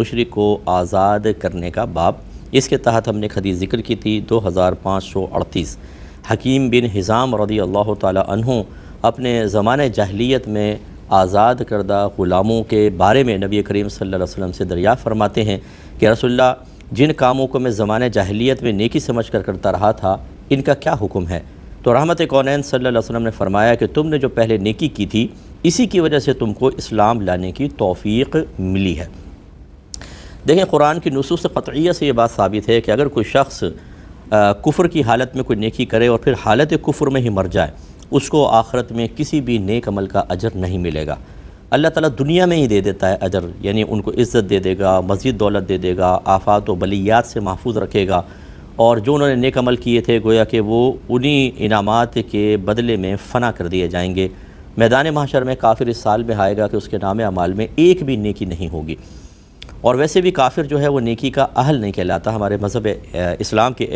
مشرک کو آزاد کرنے کا باب، اس کے تحت ہم نے ایک حدیث ذکر کی تھی 2538۔ حکیم بن حزام رضی اللہ تعالی عنہ اپنے زمانہ جاہلیت میں آزاد کردہ غلاموں کے بارے میں نبی کریم صلی اللہ علیہ وسلم سے دریافت فرماتے ہیں کہ رسول اللہ، جن کاموں کو میں زمانہ جاہلیت میں نیکی سمجھ کر کرتا رہا تھا، ان کا کیا حکم ہے؟ تو رحمت کونین صلی اللہ علیہ وسلم نے فرمایا کہ تم نے جو پہلے نیکی کی تھی، اسی کی وجہ سے تم کو اسلام لانے کی توفیق ملی ہے۔ دیکھیں، قرآن کی نصوص قطعیہ سے یہ بات ثابت ہے کہ اگر کوئی شخص کفر کی حالت میں کوئی نیکی کرے اور پھر حالت کفر میں ہی مر جائے، اس کو آخرت میں کسی بھی نیک عمل کا اجر نہیں ملے گا۔ اللہ تعالیٰ دنیا میں ہی دے دیتا ہے اجر، یعنی ان کو عزت دے دے گا، مزید دولت دے دے گا، آفات و بلیات سے محفوظ رکھے گا، اور جو انہوں نے نیک عمل کیے تھے گویا کہ وہ انہی انعامات کے بدلے میں فنا کر دیے جائیں گے۔ میدان محشر میں کافر اس سال میں آئے گا کہ اس کے نام اعمال میں ایک بھی نیکی نہیں ہوگی، اور ویسے بھی کافر جو ہے وہ نیکی کا اہل نہیں کہلاتا ہمارے مذہب اسلام کے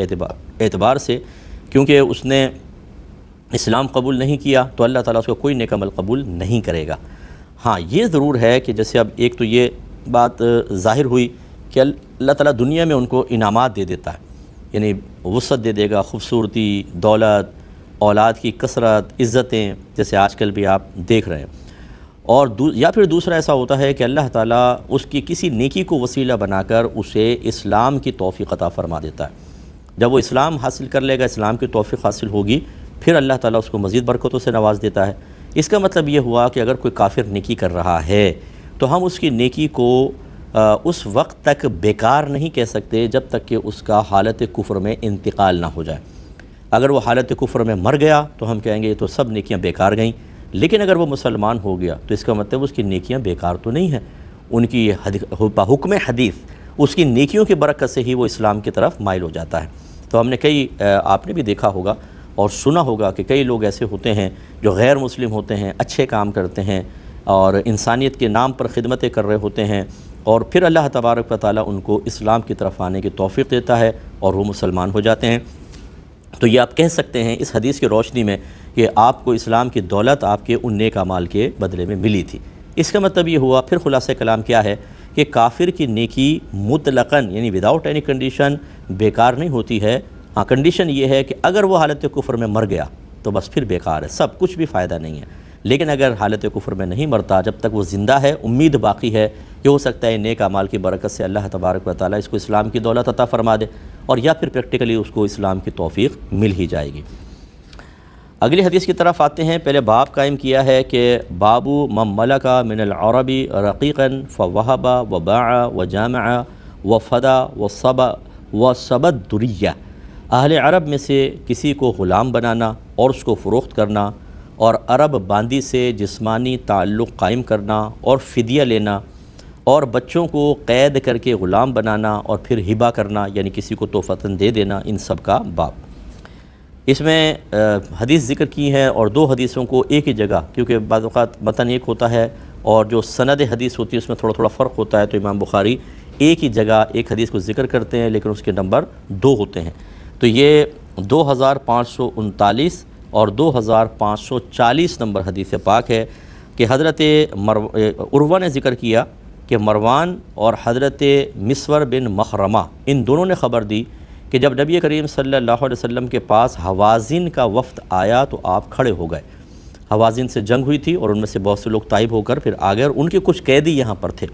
اعتبار سے، کیونکہ اس نے اسلام قبول نہیں کیا تو اللہ تعالیٰ اس کو کوئی نیک عمل قبول نہیں کرے گا۔ ہاں، یہ ضرور ہے کہ جیسے اب ایک تو یہ بات ظاہر ہوئی کہ اللہ تعالیٰ دنیا میں ان کو انعامات دے دیتا ہے، یعنی وسعت دے دے گا، خوبصورتی، دولت، اولاد کی کثرت، عزتیں، جیسے آج کل بھی آپ دیکھ رہے ہیں، اور یا پھر دوسرا ایسا ہوتا ہے کہ اللہ تعالیٰ اس کی کسی نیکی کو وسیلہ بنا کر اسے اسلام کی توفیق عطا فرما دیتا ہے۔ جب وہ اسلام حاصل کر لے گا، اسلام کی توفیق حاصل ہوگی، پھر اللہ تعالیٰ اس کو مزید برکتوں سے نواز دیتا ہے۔ اس کا مطلب یہ ہوا کہ اگر کوئی کافر نیکی کر رہا ہے تو ہم اس کی نیکی کو اس وقت تک بیکار نہیں کہہ سکتے جب تک کہ اس کا حالت کفر میں انتقال نہ ہو جائے۔ اگر وہ حالت کفر میں مر گیا تو ہم کہیں گے یہ تو سب نیکیاں بیکار گئیں، لیکن اگر وہ مسلمان ہو گیا تو اس کا مطلب اس کی نیکیاں بیکار تو نہیں ہیں، ان کی حکم حدیث اس کی نیکیوں کی برکت سے ہی وہ اسلام کی طرف مائل ہو جاتا ہے۔ تو ہم نے آپ نے بھی دیکھا ہوگا اور سنا ہوگا کہ کئی لوگ ایسے ہوتے ہیں جو غیر مسلم ہوتے ہیں، اچھے کام کرتے ہیں اور انسانیت کے نام پر خدمتیں کر رہے ہوتے ہیں، اور پھر اللہ تبارک و تعالیٰ ان کو اسلام کی طرف آنے کی توفیق دیتا ہے اور وہ مسلمان ہو جاتے ہیں۔ تو یہ آپ کہہ سکتے ہیں اس حدیث کی روشنی میں کہ آپ کو اسلام کی دولت آپ کے ان نیک اعمال کے بدلے میں ملی تھی۔ اس کا مطلب یہ ہوا، پھر خلاصہ کلام کیا ہے کہ کافر کی نیکی مطلقاً یعنی وداؤٹ اینی کنڈیشن بیکار نہیں ہوتی ہے۔ ہاں، کنڈیشن یہ ہے کہ اگر وہ حالت کفر میں مر گیا تو بس پھر بیکار ہے، سب کچھ بھی فائدہ نہیں ہے۔ لیکن اگر حالت کفر میں نہیں مرتا، جب تک وہ زندہ ہے، امید باقی ہے کہ ہو سکتا ہے نیک اعمال کی برکت سے اللہ تبارک و تعالیٰ اس کو اسلام کی دولت عطا فرما دے، اور یا پھر پریکٹیکلی اس کو اسلام کی توفیق مل ہی جائے گی۔ اگلی حدیث کی طرف آتے ہیں۔ پہلے باب قائم کیا ہے کہ بابو من ملک من العرب رقیقا فوہب وباع وجامع وفدا وصب الدریہ، اہل عرب میں سے کسی کو غلام بنانا اور اس کو فروخت کرنا، اور عرب باندی سے جسمانی تعلق قائم کرنا اور فدیہ لینا، اور بچوں کو قید کر کے غلام بنانا اور پھر ہبہ کرنا، یعنی کسی کو تحفتاً دے دینا، ان سب کا باب۔ اس میں حدیث ذکر کی ہے اور دو حدیثوں کو ایک ہی جگہ، کیونکہ بعض اوقات متن ایک ہوتا ہے اور جو سند حدیث ہوتی ہے اس میں تھوڑا تھوڑا فرق ہوتا ہے، تو امام بخاری ایک ہی جگہ ایک حدیث کو ذکر کرتے ہیں لیکن اس کے نمبر 2 ہوتے ہیں۔ تو یہ 2539 اور 2540 نمبر حدیث پاک ہے کہ حضرت عروہ نے ذکر کیا کہ مروان اور حضرت مسور بن مخرمہ ان دونوں نے خبر دی کہ جب نبی کریم صلی اللہ علیہ وسلم کے پاس حوازن کا وفد آیا تو آپ کھڑے ہو گئے۔ حوازن سے جنگ ہوئی تھی اور ان میں سے بہت سے لوگ طائب ہو کر پھر آ گئے، اور ان کے کچھ قیدی یہاں پر تھے۔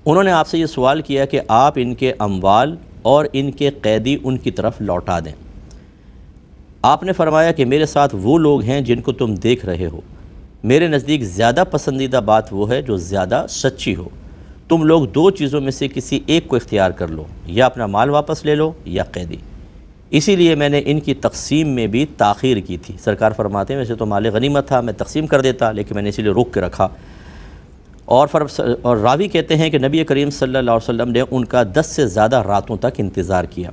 انہوں نے آپ سے یہ سوال کیا کہ آپ ان کے اموال اور ان کے قیدی ان کی طرف لوٹا دیں۔ آپ نے فرمایا کہ میرے ساتھ وہ لوگ ہیں جن کو تم دیکھ رہے ہو، میرے نزدیک زیادہ پسندیدہ بات وہ ہے جو زیادہ سچی ہو۔ تم لوگ 2 چیزوں میں سے کسی ایک کو اختیار کر لو، یا اپنا مال واپس لے لو یا قیدی۔ اسی لیے میں نے ان کی تقسیم میں بھی تاخیر کی تھی۔ سرکار فرماتے ہیں ویسے تو مال غنیمت تھا، میں تقسیم کر دیتا، لیکن میں نے اسی لیے روک کے رکھا۔ اور راوی کہتے ہیں کہ نبی کریم صلی اللہ علیہ وسلم نے ان کا 10 سے زیادہ راتوں تک انتظار کیا۔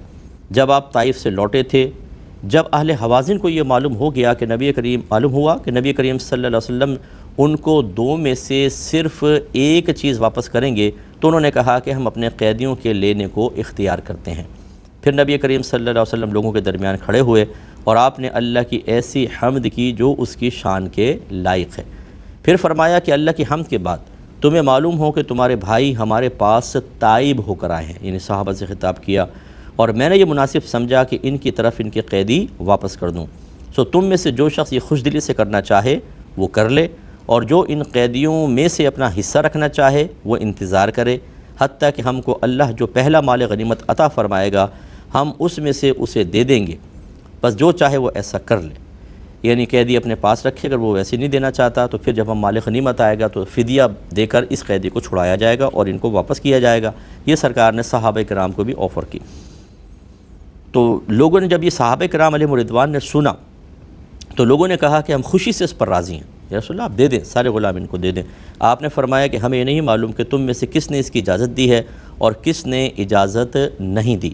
جب آپ طائف سے لوٹے تھے، جب اہل حوازن کو یہ معلوم ہوا کہ نبی کریم صلی اللہ علیہ وسلم ان کو 2 میں سے صرف ایک چیز واپس کریں گے، تو انہوں نے کہا کہ ہم اپنے قیدیوں کے لینے کو اختیار کرتے ہیں۔ پھر نبی کریم صلی اللہ علیہ وسلم لوگوں کے درمیان کھڑے ہوئے اور آپ نے اللہ کی ایسی حمد کی جو اس کی شان کے لائق ہے۔ پھر فرمایا کہ اللہ کی حمد کے بعد تمہیں معلوم ہو کہ تمہارے بھائی ہمارے پاس تائب ہو کر آئے ہیں، یعنی صحابہ سے خطاب کیا، اور میں نے یہ مناسب سمجھا کہ ان کی طرف ان کے قیدی واپس کر دوں، سو تم میں سے جو شخص یہ خوش دلی سے کرنا چاہے وہ کر لے، اور جو ان قیدیوں میں سے اپنا حصہ رکھنا چاہے وہ انتظار کرے، حتیٰ کہ ہم کو اللہ جو پہلا مال غنیمت عطا فرمائے گا ہم اس میں سے اسے دے دیں گے، بس جو چاہے وہ ایسا کر لے۔ یعنی قیدی اپنے پاس رکھے، اگر وہ ویسے نہیں دینا چاہتا تو پھر جب ہم مال غنیمت آئے گا تو فدیہ دے کر اس قیدی کو چھڑایا جائے گا اور ان کو واپس کیا جائے گا۔ یہ سرکار نے صحابہ کرام کو بھی آفر کی۔ تو لوگوں نے جب یہ صحابہ کرام علیہم رضوان نے سنا تو لوگوں نے کہا کہ ہم خوشی سے اس پر راضی ہیں، یا رسول اللہ آپ دے دیں، سارے غلام ان کو دے دیں۔ آپ نے فرمایا کہ ہمیں یہ نہیں معلوم کہ تم میں سے کس نے اس کی اجازت دی ہے اور کس نے اجازت نہیں دی۔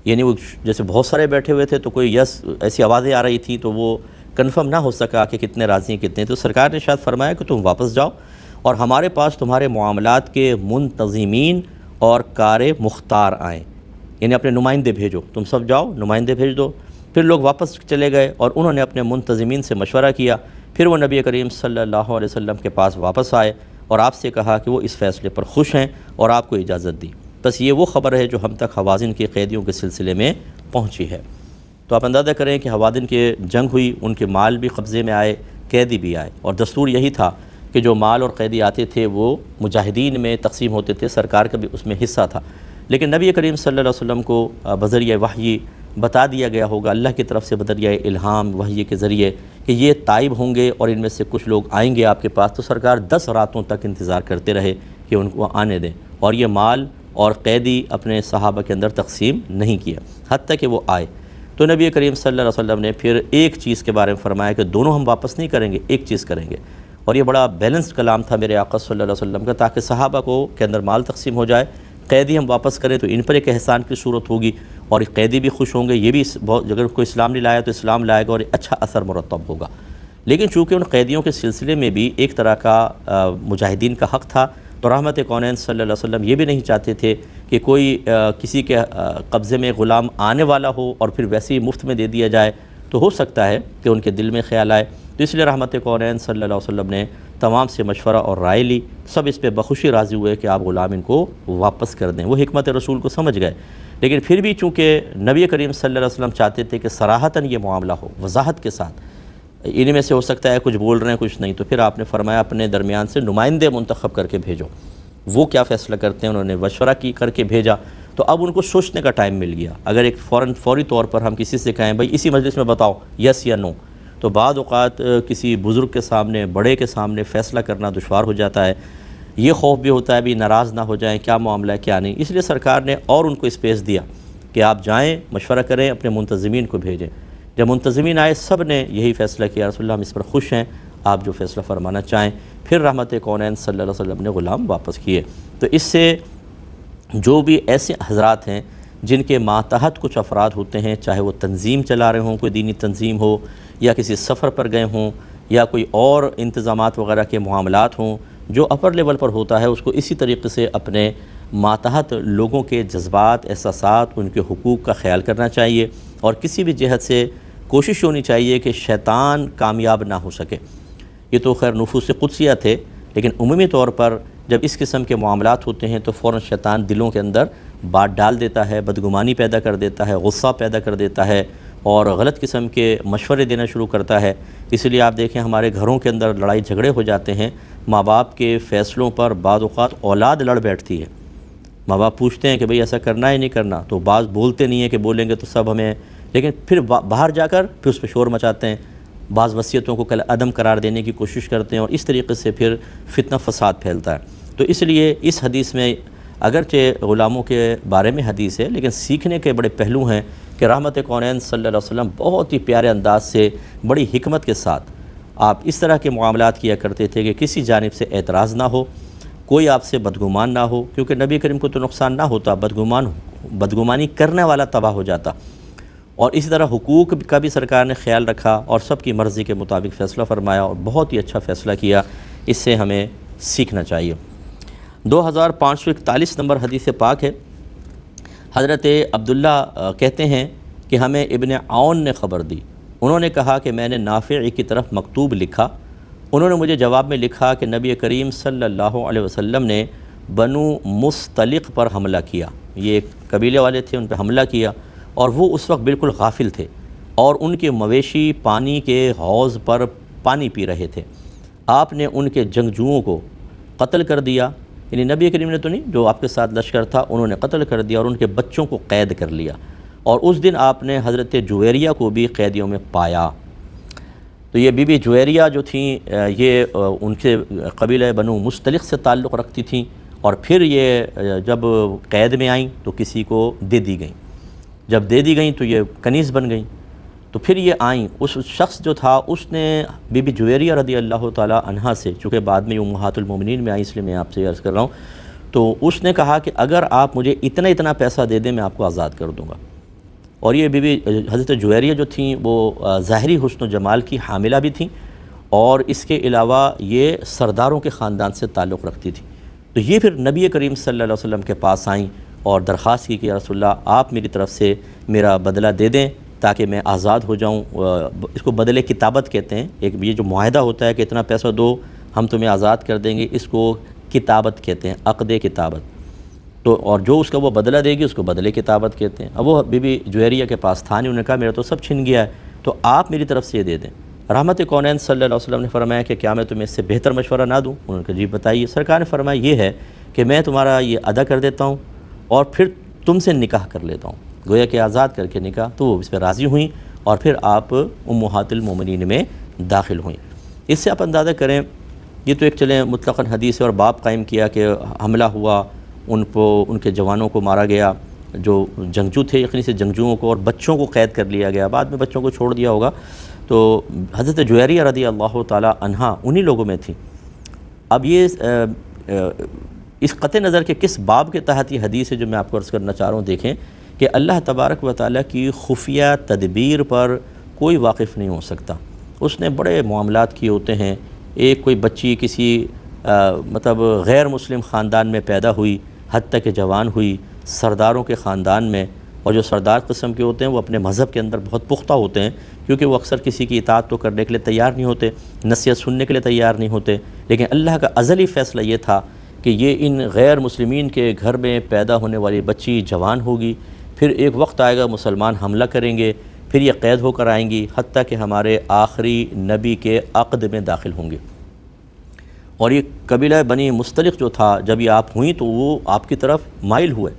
یعنی وہ جیسے بہت سارے بیٹھے ہوئے تھے تو کوئی یس ایسی آوازیں آ رہی تھیں تو وہ کنفرم نہ ہو سکا کہ کتنے راضی ہیں کتنے، تو سرکار نے شاید فرمایا کہ تم واپس جاؤ اور ہمارے پاس تمہارے معاملات کے منتظمین اور کار مختار آئیں، یعنی اپنے نمائندے بھیجو، تم سب جاؤ نمائندے بھیج دو۔ پھر لوگ واپس چلے گئے اور انہوں نے اپنے منتظمین سے مشورہ کیا، پھر وہ نبی کریم صلی اللہ علیہ وسلم کے پاس واپس آئے اور آپ سے کہا کہ وہ اس فیصلے پر خوش ہیں اور آپ کو اجازت دی۔ بس یہ وہ خبر ہے جو ہم تک حوازن کے قیدیوں کے سلسلے میں پہنچی ہے۔ تو آپ اندازہ کریں کہ حوازن کے جنگ ہوئی، ان کے مال بھی قبضے میں آئے، قیدی بھی آئے، اور دستور یہی تھا کہ جو مال اور قیدی آتے تھے وہ مجاہدین میں تقسیم ہوتے تھے، سرکار کا بھی اس میں حصہ تھا، لیکن نبی کریم صلی اللہ علیہ وسلم کو بذریعہ وحی بتا دیا گیا ہوگا اللہ کی طرف سے بذریعہ الہام وحی کے ذریعے کہ یہ تائب ہوں گے اور ان میں سے کچھ لوگ آئیں گے آپ کے پاس، تو سرکار 10 راتوں تک انتظار کرتے رہے کہ ان کو آنے دیں، اور یہ مال اور قیدی اپنے صحابہ کے اندر تقسیم نہیں کیا حتیٰ کہ وہ آئے۔ تو نبی کریم صلی اللہ علیہ وسلم نے پھر ایک چیز کے بارے میں فرمایا کہ دونوں ہم واپس نہیں کریں گے، ایک چیز کریں گے، اور یہ بڑا بیلنسڈ کلام تھا میرے آقا صلی اللہ علیہ وسلم کا، تاکہ صحابہ کو کے اندر مال تقسیم ہو جائے، قیدی ہم واپس کریں تو ان پر ایک احسان کی صورت ہوگی اور قیدی بھی خوش ہوں گے، یہ بھی بہت، اگر کوئی اسلام نہیں لایا تو اسلام لائے گا اور اچھا اثر مرتب ہوگا۔ لیکن چونکہ ان قیدیوں کے سلسلے میں بھی ایک طرح کا مجاہدین کا حق تھا، تو رحمت کونین صلی اللہ علیہ وسلم یہ بھی نہیں چاہتے تھے کہ کوئی کسی کے قبضے میں غلام آنے والا ہو اور پھر ویسے ہی مفت میں دے دیا جائے، تو ہو سکتا ہے کہ ان کے دل میں خیال آئے، تو اس لیے رحمت کونین صلی اللہ علیہ وسلم نے تمام سے مشورہ اور رائے لی، سب اس پہ بخوشی راضی ہوئے کہ آپ غلام ان کو واپس کر دیں، وہ حکمت رسول کو سمجھ گئے۔ لیکن پھر بھی چونکہ نبی کریم صلی اللہ علیہ وسلم چاہتے تھے کہ صراحتاً یہ معاملہ ہو، وضاحت کے ساتھ، ان میں سے ہو سکتا ہے کچھ بول رہے ہیں کچھ نہیں، تو پھر آپ نے فرمایا اپنے درمیان سے نمائندے منتخب کر کے بھیجو، وہ کیا فیصلہ کرتے ہیں، انہوں نے مشورہ کر کے بھیجا، تو اب ان کو سوچنے کا ٹائم مل گیا۔ اگر ایک فوری طور پر ہم کسی سے کہیں بھائی اسی مجلس میں بتاؤ یس یا نو، تو بعض اوقات کسی بزرگ کے سامنے، بڑے کے سامنے فیصلہ کرنا دشوار ہو جاتا ہے، یہ خوف بھی ہوتا ہے بھی ناراض نہ ہو جائیں، کیا معاملہ ہے کیا نہیں، اس لیے سرکار نے اور ان کو اسپیس دیا کہ آپ جائیں مشورہ کریں، اپنے منتظمین کو بھیجیں۔ جب منتظمین آئے سب نے یہی فیصلہ کیا رسول اللہ ہم اس پر خوش ہیں، آپ جو فیصلہ فرمانا چاہیں، پھر رحمت کونین صلی اللہ علیہ وسلم نے غلام واپس کیے۔ تو اس سے جو بھی ایسے حضرات ہیں جن کے ماتحت کچھ افراد ہوتے ہیں، چاہے وہ تنظیم چلا رہے ہوں، کوئی دینی تنظیم ہو، یا کسی سفر پر گئے ہوں، یا کوئی اور انتظامات وغیرہ کے معاملات ہوں، جو اپر لیول پر ہوتا ہے اس کو اسی طریقے سے اپنے ماتحت لوگوں کے جذبات، احساسات، ان کے حقوق کا خیال کرنا چاہیے، اور کسی بھی جہت سے کوشش ہونی چاہیے کہ شیطان کامیاب نہ ہو سکے۔ یہ تو خیر نفوس قدسیہ تھے، لیکن عمومی طور پر جب اس قسم کے معاملات ہوتے ہیں تو فوراً شیطان دلوں کے اندر بات ڈال دیتا ہے، بدگمانی پیدا کر دیتا ہے، غصہ پیدا کر دیتا ہے، اور غلط قسم کے مشورے دینا شروع کرتا ہے۔ اس لیے آپ دیکھیں ہمارے گھروں کے اندر لڑائی جھگڑے ہو جاتے ہیں، ماں باپ کے فیصلوں پر بعض اوقات اولاد لڑ بیٹھتی ہے، ماں باپ پوچھتے ہیں کہ بھئی ایسا کرنا ہے نہیں کرنا، تو بعض بولتے نہیں ہیں کہ بولیں گے تو سب ہمیں، لیکن پھر باہر جا کر پھر اس پہ شور مچاتے ہیں، بعض وصیتوں کو عدم قرار دینے کی کوشش کرتے ہیں، اور اس طریقے سے پھر فتنہ فساد پھیلتا ہے۔ تو اس لیے اس حدیث میں اگرچہ غلاموں کے بارے میں حدیث ہے، لیکن سیکھنے کے بڑے پہلو ہیں کہ رحمت کونین صلی اللہ علیہ وسلم بہت ہی پیارے انداز سے، بڑی حکمت کے ساتھ آپ اس طرح کے معاملات کیا کرتے تھے کہ کسی جانب سے اعتراض نہ ہو، کوئی آپ سے بدگمان نہ ہو، کیونکہ نبی کریم کو تو نقصان نہ ہوتا، بدگمانی کرنے والا تباہ ہو جاتا، اور اسی طرح حقوق کا بھی سرکار نے خیال رکھا اور سب کی مرضی کے مطابق فیصلہ فرمایا، اور بہت ہی اچھا فیصلہ کیا، اس سے ہمیں سیکھنا چاہیے۔ 2541 نمبر حدیث پاک ہے، حضرت عبداللہ کہتے ہیں کہ ہمیں ابن عون نے خبر دی، انہوں نے کہا کہ میں نے نافع کی طرف مکتوب لکھا انہوں نے مجھے جواب میں لکھا کہ نبی کریم صلی اللہ علیہ وسلم نے بنو مستلق پر حملہ کیا، یہ ایک قبیلے والے تھے، ان پہ حملہ کیا، اور وہ اس وقت بالکل غافل تھے اور ان کے مویشی پانی کے حوض پر پانی پی رہے تھے۔ آپ نے ان کے جنگجوؤں کو قتل کر دیا، یعنی نبی کریم نے تو نہیں، جو آپ کے ساتھ لشکر تھا انہوں نے قتل کر دیا اور ان کے بچوں کو قید کر لیا، اور اس دن آپ نے حضرت جویریہ کو بھی قیدیوں میں پایا۔ تو یہ بی بی جویریہ جو تھیں یہ ان کے قبیلہ بنو مستلق سے تعلق رکھتی تھیں، اور پھر یہ جب قید میں آئیں تو کسی کو دے دی گئیں، جب دے دی گئیں تو یہ کنیز بن گئیں، تو پھر یہ آئیں، اس شخص جو تھا اس نے بی بی جویریہ رضی اللہ تعالی عنہا سے، چونکہ بعد میں امہات المومنین میں آئی اس لیے میں آپ سے عرض کر رہا ہوں، تو اس نے کہا کہ اگر آپ مجھے اتنا پیسہ دے دیں میں آپ کو آزاد کر دوں گا۔ اور یہ بی بی حضرت جویریہ جو تھیں وہ ظاہری حسن و جمال کی حاملہ بھی تھیں، اور اس کے علاوہ یہ سرداروں کے خاندان سے تعلق رکھتی تھی۔ تو یہ پھر نبی کریم صلی اللہ علیہ وسلم کے پاس آئیں اور درخواست کی کہ یا رسول اللہ آپ میری طرف سے میرا بدلہ دے دیں تاکہ میں آزاد ہو جاؤں۔ اس کو بدلے کتابت کہتے ہیں، ایک یہ جو معاہدہ ہوتا ہے کہ اتنا پیسہ دو ہم تمہیں آزاد کر دیں گے، اس کو کتابت کہتے ہیں، عقد کتابت۔ تو اور جو اس کا وہ بدلہ دے گی اس کو بدلے کتابت کہتے ہیں۔ اب وہ بی بی جویریہ کے پاس تھا نہیں، انہوں نے کہا میرا تو سب چھن گیا ہے، تو آپ میری طرف سے یہ دے دیں۔ رحمت کونین صلی اللہ علیہ وسلم نے فرمایا کہ کیا میں تمہیں اس سے بہتر مشورہ نہ دوں؟ انہوں نے کہا جی بتائیے۔ سرکار نے فرمایا یہ ہے کہ میں تمہارا یہ ادا کر دیتا ہوں اور پھر تم سے نکاح کر لیتا ہوں، گویا کہ آزاد کر کے نکاح۔ تو وہ اس پہ راضی ہوئیں اور پھر آپ امہات المومنین میں داخل ہوئیں۔ اس سے آپ اندازہ کریں، یہ تو ایک چلیں مطلقاً حدیث اور باب قائم کیا کہ حملہ ہوا، ان کے جوانوں کو مارا گیا، جو جنگجو تھے یقینی سے جنگجوؤں کو، اور بچوں کو قید کر لیا گیا، بعد میں بچوں کو چھوڑ دیا ہوگا۔ تو حضرت جویریہ رضی اللہ تعالی عنہا انہی لوگوں میں تھیں۔ اب یہ اس قطع نظر کے کس باب کے تحت یہ حدیث ہے جو میں آپ کو عرض کرنا چاہ رہا ہوں، دیکھیں کہ اللہ تبارک و تعالیٰ کی خفیہ تدبیر پر کوئی واقف نہیں ہو سکتا۔ اس نے بڑے معاملات کیے ہوتے ہیں۔ ایک کوئی بچی کسی مطلب غیر مسلم خاندان میں پیدا ہوئی، حتیٰ کہ جوان ہوئی، سرداروں کے خاندان میں، اور جو سردار قسم کے ہوتے ہیں وہ اپنے مذہب کے اندر بہت پختہ ہوتے ہیں، کیونکہ وہ اکثر کسی کی اطاعت تو کرنے کے لیے تیار نہیں ہوتے، نصیحت سننے کے لیے تیار نہیں ہوتے، لیکن اللہ کا ازلی فیصلہ یہ تھا کہ یہ ان غیر مسلمین کے گھر میں پیدا ہونے والی بچی جوان ہوگی، پھر ایک وقت آئے گا مسلمان حملہ کریں گے، پھر یہ قید ہو کر آئیں گی، حتیٰ کہ ہمارے آخری نبی کے عقد میں داخل ہوں گے۔ اور یہ قبیلہ بنی مستلق جو تھا، جب یہ آپ ہوئیں تو وہ آپ کی طرف مائل ہوئے،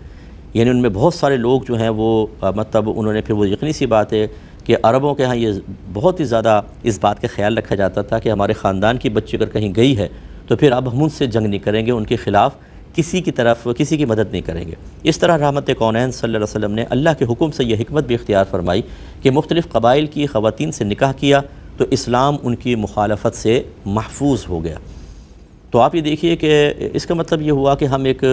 یعنی ان میں بہت سارے لوگ جو ہیں وہ مطلب انہوں نے پھر وہ یقینی سی بات ہے کہ عربوں کے ہاں یہ بہت ہی زیادہ اس بات کا خیال رکھا جاتا تھا کہ ہمارے خاندان کی بچی اگر کہیں گئی ہے تو پھر اب ہم ان سے جنگ نہیں کریں گے، ان کے خلاف کسی کی مدد نہیں کریں گے۔ اس طرح رحمت کونین صلی اللہ علیہ وسلم نے اللہ کے حکم سے یہ حکمت بھی اختیار فرمائی کہ مختلف قبائل کی خواتین سے نکاح کیا تو اسلام ان کی مخالفت سے محفوظ ہو گیا۔ تو آپ یہ دیکھیے کہ اس کا مطلب یہ ہوا کہ ہم ایک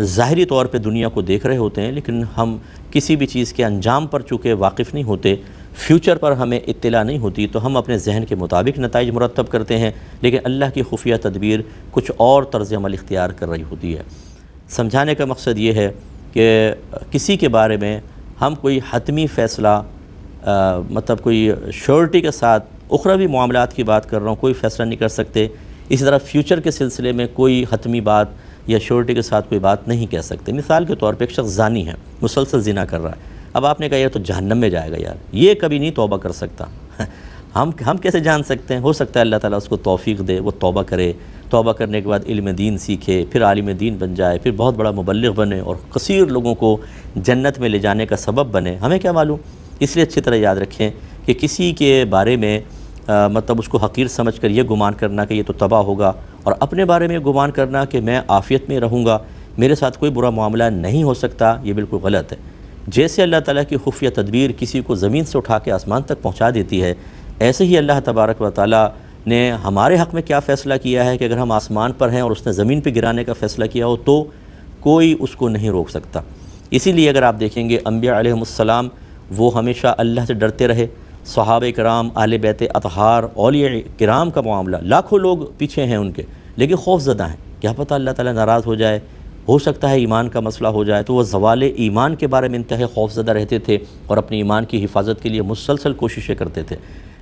ظاہری طور پہ دنیا کو دیکھ رہے ہوتے ہیں، لیکن ہم کسی بھی چیز کے انجام پر چونکہ واقف نہیں ہوتے، فیوچر پر ہمیں اطلاع نہیں ہوتی، تو ہم اپنے ذہن کے مطابق نتائج مرتب کرتے ہیں، لیکن اللہ کی خفیہ تدبیر کچھ اور طرز عمل اختیار کر رہی ہوتی ہے۔ سمجھانے کا مقصد یہ ہے کہ کسی کے بارے میں ہم کوئی حتمی فیصلہ مطلب کوئی شیورٹی کے ساتھ، اخروی معاملات کی بات کر رہا ہوں، کوئی فیصلہ نہیں کر سکتے، اسی طرح فیوچر کے سلسلے میں کوئی حتمی بات یا شیورٹی کے ساتھ کوئی بات نہیں کہہ سکتے۔ مثال کے طور پہ ایک شخص زانی ہے، مسلسل زنا کر رہا ہے، اب آپ نے کہا یہ تو جہنم میں جائے گا، یار یہ کبھی نہیں توبہ کر سکتا۔ ہم کیسے جان سکتے ہیں؟ ہو سکتا ہے اللہ تعالیٰ اس کو توفیق دے، وہ توبہ کرے، توبہ کرنے کے بعد علم دین سیکھے، پھر عالم دین بن جائے، پھر بہت بڑا مبلغ بنے اور کثیر لوگوں کو جنت میں لے جانے کا سبب بنے، ہمیں کیا معلوم؟ اس لیے اچھی طرح یاد رکھیں کہ کسی کے بارے میں مطلب اس کو حقیر سمجھ کر یہ گمان کرنا کہ یہ تو تباہ ہوگا، اور اپنے بارے میں گمان کرنا کہ میں عافیت میں رہوں گا، میرے ساتھ کوئی برا معاملہ نہیں ہو سکتا، یہ بالکل غلط ہے۔ جیسے اللہ تعالیٰ کی خفیہ تدبیر کسی کو زمین سے اٹھا کے آسمان تک پہنچا دیتی ہے، ایسے ہی اللہ تبارک و تعالیٰ نے ہمارے حق میں کیا فیصلہ کیا ہے کہ اگر ہم آسمان پر ہیں اور اس نے زمین پہ گرانے کا فیصلہ کیا ہو تو کوئی اس کو نہیں روک سکتا۔ اسی لیے اگر آپ دیکھیں گے انبیاء علیہم السلام وہ ہمیشہ اللہ سے ڈرتے رہے، صحابہ کرام، اہل بیت اطہار، اولیاء کرام کا معاملہ، لاکھوں لوگ پیچھے ہیں ان کے، لیکن خوف زدہ ہیں، کیا پتہ اللہ تعالیٰ ناراض ہو جائے، ہو سکتا ہے ایمان کا مسئلہ ہو جائے، تو وہ زوال ایمان کے بارے میں انتہائی خوف زدہ رہتے تھے اور اپنی ایمان کی حفاظت کے لیے مسلسل کوششیں کرتے تھے۔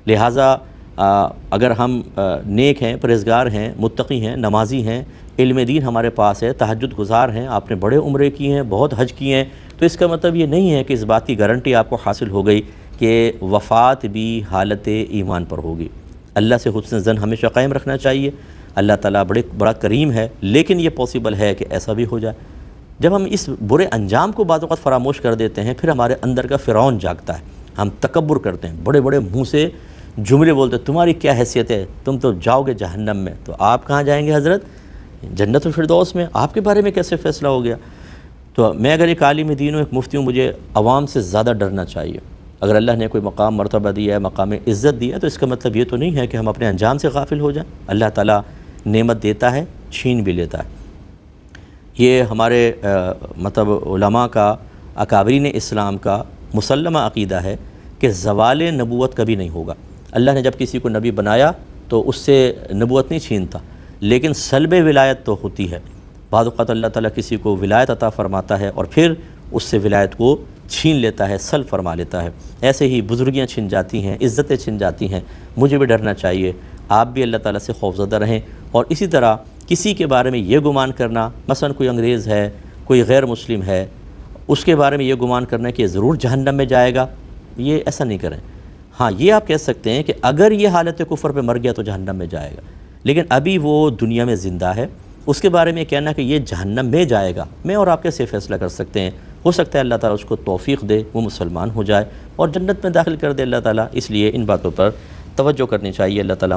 لہٰذا اگر ہم نیک ہیں، پرہیزگار ہیں، متقی ہیں، نمازی ہیں، علم دین ہمارے پاس ہے، تہجد گزار ہیں، آپ نے بڑے عمرے کی ہیں، بہت حج کی ہیں، تو اس کا مطلب یہ نہیں ہے کہ اس بات کی گارنٹی آپ کو حاصل ہو گئی کہ وفات بھی حالت ایمان پر ہوگی۔ اللہ سے حسن ظن ہمیشہ قائم رکھنا چاہیے۔ اللہ تعالیٰ بڑا کریم ہے، لیکن یہ پاسبل ہے کہ ایسا بھی ہو جائے۔ جب ہم اس برے انجام کو بعض اوقات فراموش کر دیتے ہیں، پھر ہمارے اندر کا فرعون جاگتا ہے، ہم تکبر کرتے ہیں، بڑے بڑے منہ سے جملے بولتے ہیں، تمہاری کیا حیثیت ہے، تم تو جاؤ گے جہنم میں، تو آپ کہاں جائیں گے حضرت؟ جنت الفردوس میں۔ آپ کے بارے میں کیسے فیصلہ ہو گیا؟ تو میں اگر ایک عالم دین ہوں، ایک مفتی ہوں، مجھے عوام سے زیادہ ڈرنا چاہیے۔ اگر اللہ نے کوئی مقام مرتبہ دیا ہے، مقام عزت دیا ہے، تو اس کا مطلب یہ تو نہیں ہے کہ ہم اپنے انجام سے غافل ہو جائیں۔ اللہ تعالیٰ نعمت دیتا ہے، چھین بھی لیتا ہے۔ یہ ہمارے مطلب علماء کا، اکابرین اسلام کا مسلمہ عقیدہ ہے کہ زوال نبوت کبھی نہیں ہوگا۔ اللہ نے جب کسی کو نبی بنایا تو اس سے نبوت نہیں چھینتا، لیکن سلب ولایت تو ہوتی ہے۔ بعض اوقات اللہ تعالیٰ کسی کو ولایت عطا فرماتا ہے اور پھر اس سے ولایت کو چھین لیتا ہے، سلب فرما لیتا ہے۔ ایسے ہی بزرگیاں چھن جاتی ہیں، عزتیں چھن جاتی ہیں۔ مجھے بھی ڈرنا چاہیے، آپ بھی اللہ تعالیٰ سے خوفزدہ رہیں۔ اور اسی طرح کسی کے بارے میں یہ گمان کرنا، مثلا کوئی انگریز ہے، کوئی غیر مسلم ہے، اس کے بارے میں یہ گمان کرنا کہ یہ ضرور جہنم میں جائے گا، یہ ایسا نہیں کریں۔ ہاں، یہ آپ کہہ سکتے ہیں کہ اگر یہ حالت کفر پہ مر گیا تو جہنم میں جائے گا، لیکن ابھی وہ دنیا میں زندہ ہے، اس کے بارے میں کہنا کہ یہ جہنم میں جائے گا، میں اور آپ کیسے فیصلہ کر سکتے ہیں؟ ہو سکتا ہے اللہ تعالیٰ اس کو توفیق دے، وہ مسلمان ہو جائے اور جنت میں داخل کر دے اللہ تعالیٰ۔ اس لیے ان باتوں پر توجہ کرنی چاہیے۔ اللہ تعالیٰ